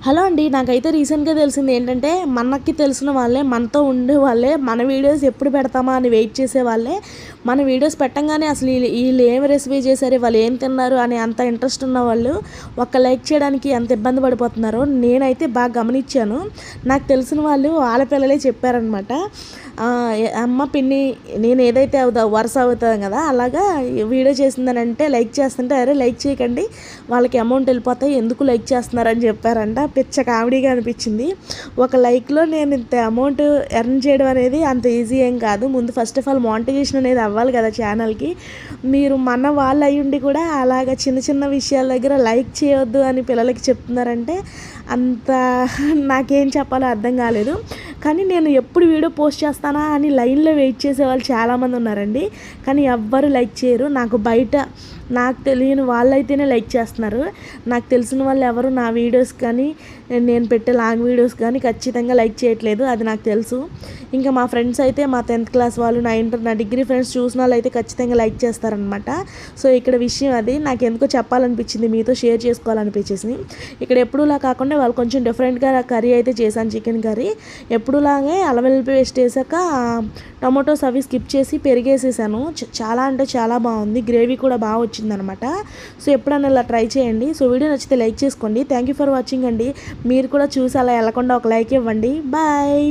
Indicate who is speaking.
Speaker 1: Hello అండి. నాకైతే రీసెంట్‌గా తెలిసింది ఏంటంటే, మనకి తెలిసిన వాళ్ళే, మనతో ఉండే వాళ్ళే, మన వీడియోస్ ఎప్పుడు పెడతామా అని వెయిట్ చేసే వాళ్ళే, మన వీడియోస్ పెట్టంగానే అసలు ఈళ్ళు ఏం రెసిపీ చేశారు, వాళ్ళు ఏం తిన్నారు అని అంత ఇంట్రెస్ట్ ఉన్నవాళ్ళు, ఒక్క లైక్ చేయడానికి ఎంత ఇబ్బంది పడిపోతున్నారో నేనైతే బాగా గమనించాను. నాకు తెలిసిన వాళ్ళు ఆడపిల్లలే చెప్పారనమాట. అమ్మ, పిన్ని నేను ఏదైతే వరుస అవుతాం కదా, అలాగా వీడియో చేసిందనంటే లైక్ చేస్తుంటే, అరే లైక్ చేయకండి, వాళ్ళకి అమౌంట్ వెళ్ళిపోతాయి, ఎందుకు లైక్ చేస్తున్నారని చెప్పారంట. పిచ్చ కామెడీగా అనిపించింది. ఒక లైక్లో నేను ఇంత అమౌంట్ ఎర్న్ చేయడం అనేది అంత ఈజీ ఏం కాదు. ముందు ఫస్ట్ ఆఫ్ ఆల్ మానిటైజేషన్ అనేది అవ్వాలి కదా ఛానల్కి. మీరు మన వాళ్ళు అయ్యుండి కూడా అలాగ చిన్న చిన్న విషయాల దగ్గర లైక్ చేయొద్దు అని పిల్లలకి చెప్తున్నారంటే అంత నాకేం చెప్పాలో అర్థం కాలేదు. కానీ నేను ఎప్పుడు వీడియో పోస్ట్ చేస్తానా అని లైన్లో వెయిట్ చేసే వాళ్ళు చాలామంది ఉన్నారండి. కానీ ఎవ్వరు లైక్ చేయరు. నాకు తెలియని వాళ్ళైతేనే లైక్ చేస్తున్నారు. నాకు తెలిసిన వాళ్ళు ఎవరు నా వీడియోస్ కానీ, నేను పెట్టే లాంగ్ వీడియోస్ కానీ ఖచ్చితంగా లైక్ చేయట్లేదు. అది నాకు తెలుసు. ఇంకా మా ఫ్రెండ్స్ అయితే, మా 10th క్లాస్ వాళ్ళు, నా డిగ్రీ ఫ్రెండ్స్ చూసిన వాళ్ళు అయితే ఖచ్చితంగా లైక్ చేస్తారనమాట. సో ఇక్కడ విషయం అది నాకు ఎందుకో చెప్పాలనిపించింది, మీతో షేర్ చేసుకోవాలనిపించేసి. ఇక్కడ ఎప్పుడులా కాకుండా వాళ్ళు కొంచెం డిఫరెంట్గా కర్రీ అయితే చేశాను, చికెన్ కర్రీ. ఎప్పుడులాగే అల్లం వెల్లుల్లి పేస్ట్ వేసాక టొమాటోస్ అవి స్కిప్ చేసి పెరిగేసేసాను. చాలా అంటే చాలా బాగుంది. గ్రేవీ కూడా బాగా వచ్చిందనమాట. సో ఎప్పుడన్నా ఇలా ట్రై చేయండి. సో వీడియో నచ్చితే లైక్ చేసుకోండి. థ్యాంక్ యూ ఫర్ వాచింగ్ అండి. మీరు కూడా చూసి అలా వెళ్ళకుండా ఒక లైక్ ఇవ్వండి. బాయ్.